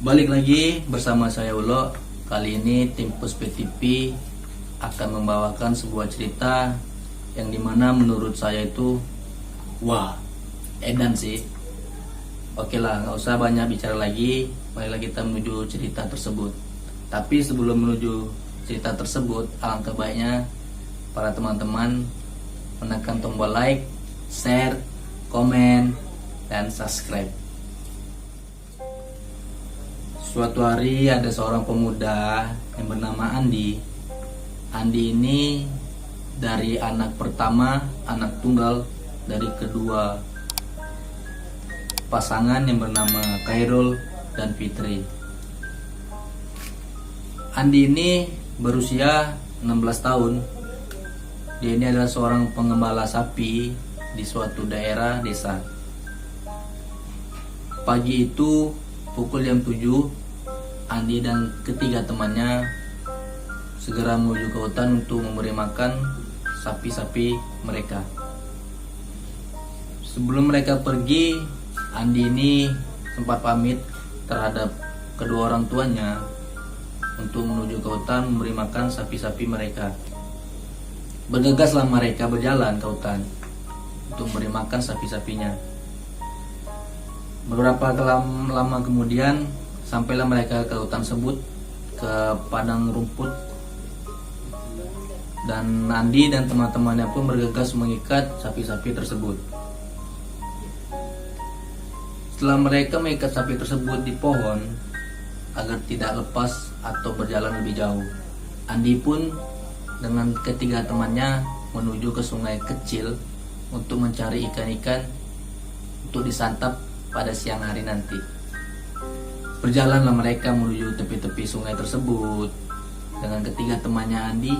Balik lagi bersama saya Ulo. Kali ini tim Puspe TV akan membawakan sebuah cerita yang dimana menurut saya itu wah, edan sih. Oke lah, nggak usah banyak bicara lagi. Marilah kita menuju cerita tersebut. Tapi sebelum menuju cerita tersebut, alangkah baiknya para teman-teman menekan tombol like, share, komen, dan subscribe. Suatu hari ada seorang pemuda yang bernama Andi. Andi ini dari anak pertama, anak tunggal dari kedua pasangan yang bernama Khairul dan Fitri. Andi ini berusia 16 tahun. Dia ini adalah seorang pengembala sapi di suatu daerah desa. Pagi itu pukul jam 7, Andi dan ketiga temannya segera menuju ke hutan untuk memberi makan sapi-sapi mereka. Sebelum mereka pergi, Andi ini sempat pamit terhadap kedua orang tuanya untuk menuju ke hutan memberi makan sapi-sapi mereka. Bergegaslah mereka berjalan ke hutan untuk memberi makan sapi-sapinya. Beberapa lama kemudian sampailah mereka ke hutan tersebut, ke padang rumput, dan Andi dan teman-temannya pun bergegas mengikat sapi-sapi tersebut. Setelah mereka mengikat sapi tersebut di pohon agar tidak lepas atau berjalan lebih jauh, Andi pun dengan ketiga temannya menuju ke sungai kecil untuk mencari ikan-ikan untuk disantap pada siang hari nanti. Berjalanlah mereka menuju tepi-tepi sungai tersebut dengan ketiga temannya Andi.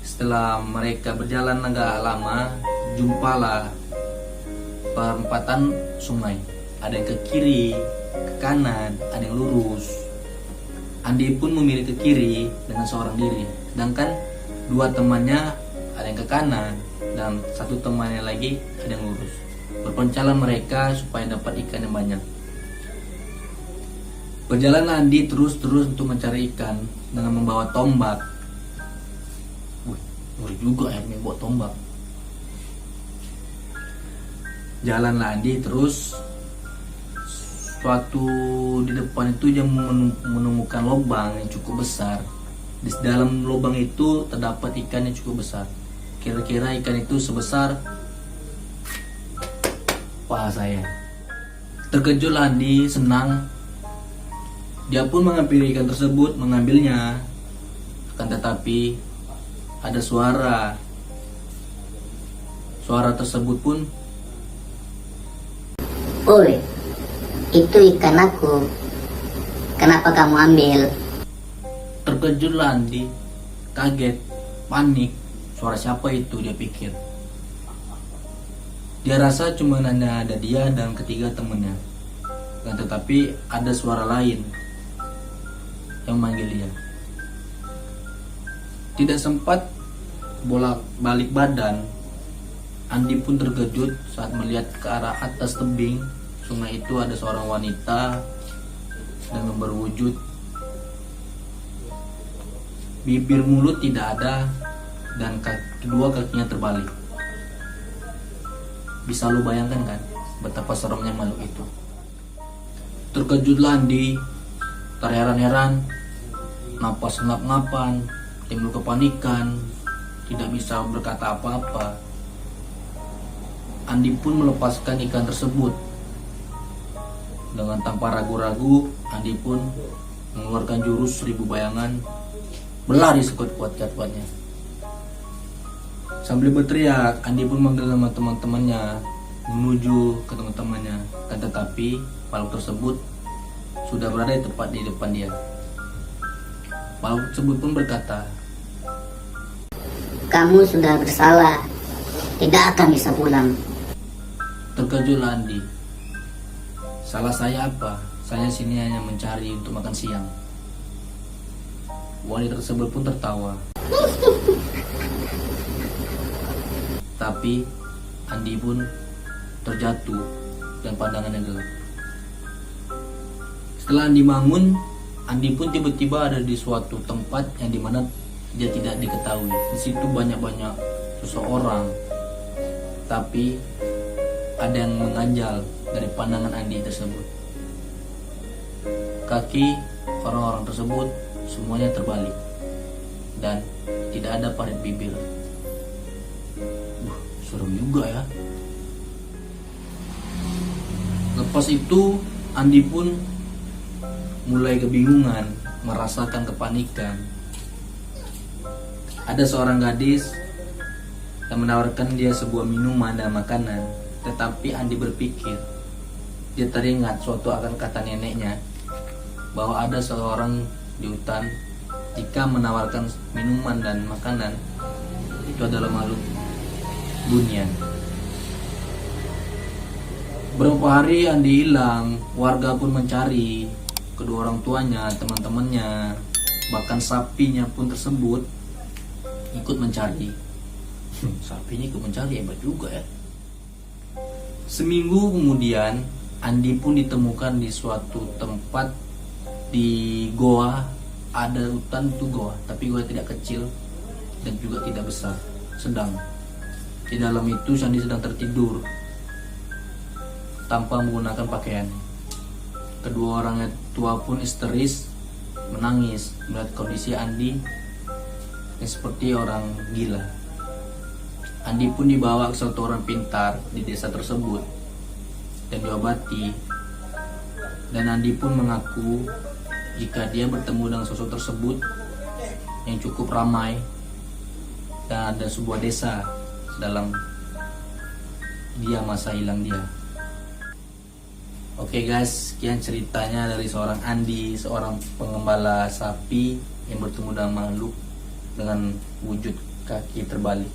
Setelah mereka berjalan agak lama, jumpalah perempatan sungai. Ada yang ke kiri, ke kanan, ada yang lurus. Andi pun memilih ke kiri dengan seorang diri, sedangkan dua temannya ada yang ke kanan dan satu temannya lagi ada yang lurus. Berpencalan mereka supaya dapat ikan yang banyak. Berjalan Andi terus untuk mencari ikan dengan membawa tombak. Ngeri juga akhirnya bawa tombak. Jalanlah Andi terus. Suatu di depan itu dia menemukan lubang yang cukup besar. Di dalam lubang itu terdapat ikan yang cukup besar. Kira-kira ikan itu sebesar paha saya. Terkejutlah Andi, senang. Dia pun mengambil ikan tersebut, mengambilnya. Akan tetapi ada suara. Suara tersebut pun, "Oi, itu ikan aku. Kenapa kamu ambil?" terkejutlah Andi, kaget, panik. Suara siapa itu, dia pikir. Dia rasa cuma hanya ada dia dan ketiga temannya. Akan tetapi ada suara lain yang memanggil dia. Tidak sempat bolak-balik badan, Andi pun terkejut saat melihat ke arah atas tebing sungai itu ada seorang wanita dengan berwujud bibir mulut tidak ada dan kedua kakinya terbalik. Bisa lu bayangkan kan betapa seremnya makhluk itu. Terkejutlah Andi, terheran-heran, napas ngap-ngapan, timbul kepanikan, tidak bisa berkata apa-apa. Andi pun melepaskan ikan tersebut. Dengan tanpa ragu-ragu, Andi pun mengeluarkan jurus 1000 bayangan, berlari sekuat-kuatnya. Sambil berteriak, Andi pun memanggil nama teman-temannya menuju ke teman-temannya. Dan tetapi makhluk tersebut sudah berada tepat di depan dia. Makhluk tersebut pun berkata, "Kamu sudah bersalah, tidak akan bisa pulang." Terkejutlah Andi. Salah saya apa? Saya sini hanya mencari untuk makan siang. Wanita tersebut pun tertawa. Tapi Andi pun terjatuh dan pandangannya gelap. Setelah Andi bangun, Andi pun tiba-tiba ada di suatu tempat yang dimana dia tidak diketahui. Di situ banyak-banyak seseorang, tapi ada yang mengganjal dari pandangan Andi tersebut. Kaki orang-orang tersebut semuanya terbalik dan tidak ada parit bibir. Serem juga ya. Lepas itu Andi pun mulai kebingungan, merasakan kepanikan. Ada seorang gadis yang menawarkan dia sebuah minuman dan makanan, tetapi Andi berpikir, dia teringat suatu akan kata neneknya bahwa ada seorang di hutan jika menawarkan minuman dan makanan itu adalah makhluk bunian. Beberapa hari Andi hilang, warga pun mencari kedua orang tuanya, teman-temannya, bahkan sapinya pun tersebut ikut mencari. Sapinya ikut mencari, hebat juga ya. Seminggu kemudian Andi pun ditemukan di suatu tempat di goa. Ada hutan itu goa, tapi goa tidak kecil dan juga tidak besar, sedang. Di dalam itu Andi sedang tertidur tanpa menggunakan pakaian. Kedua orang tua pun histeris menangis melihat kondisi Andi yang seperti orang gila. Andi pun dibawa ke suatu orang pintar di desa tersebut dan diobati. Dan Andi pun mengaku jika dia bertemu dengan sosok tersebut yang cukup ramai dan ada sebuah desa dalam dia masa hilang dia. Oke guys, sekian ceritanya dari seorang Andi, seorang pengembala sapi yang bertemu dengan makhluk dengan wujud kaki terbalik.